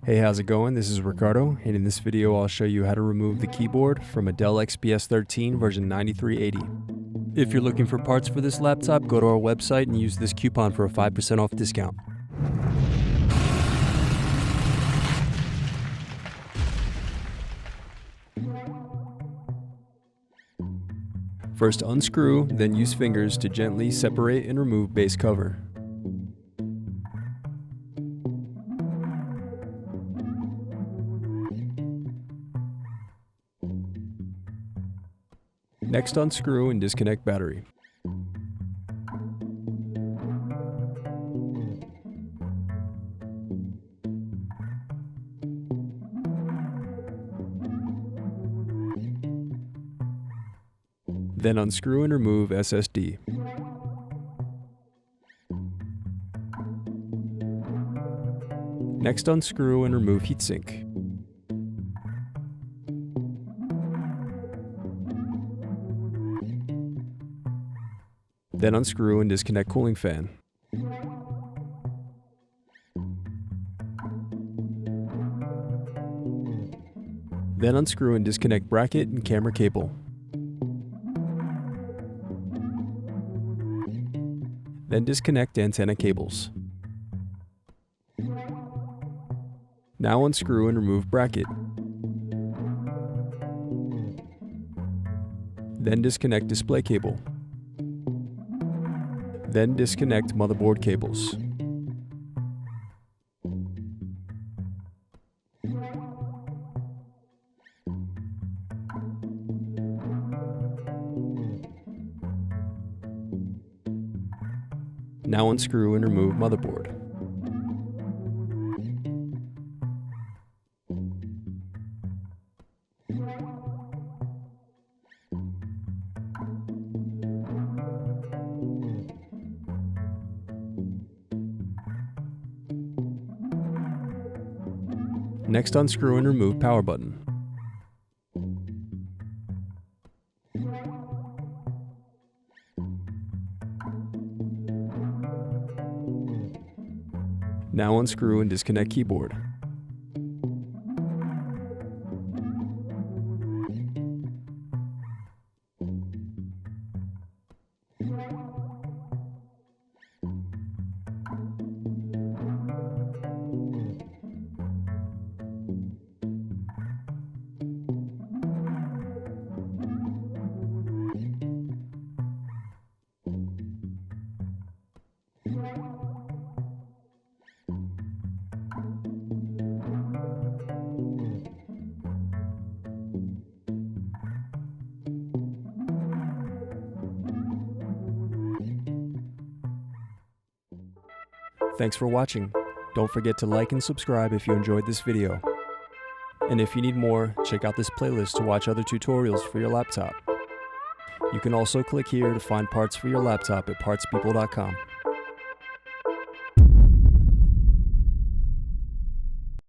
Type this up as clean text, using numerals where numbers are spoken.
Hey, how's it going? This is Ricardo, and in this video I'll show you how to remove the keyboard from a Dell XPS 13 version 9380. If you're looking for parts for this laptop, go to our website and use this coupon for a 5% off discount. First unscrew, then use fingers to gently separate and remove base cover. Next, unscrew and disconnect battery. Then unscrew and remove SSD. Next, unscrew and remove heatsink. Then unscrew and disconnect cooling fan. Then unscrew and disconnect bracket and camera cable. Then disconnect antenna cables. Now unscrew and remove bracket. Then disconnect display cable. Then disconnect motherboard cables. Now unscrew and remove motherboard. Next, unscrew and remove power button. Now unscrew and disconnect keyboard. Thanks for watching. Don't forget to like and subscribe if you enjoyed this video. And if you need more, check out this playlist to watch other tutorials for your laptop. You can also click here to find parts for your laptop at partspeople.com.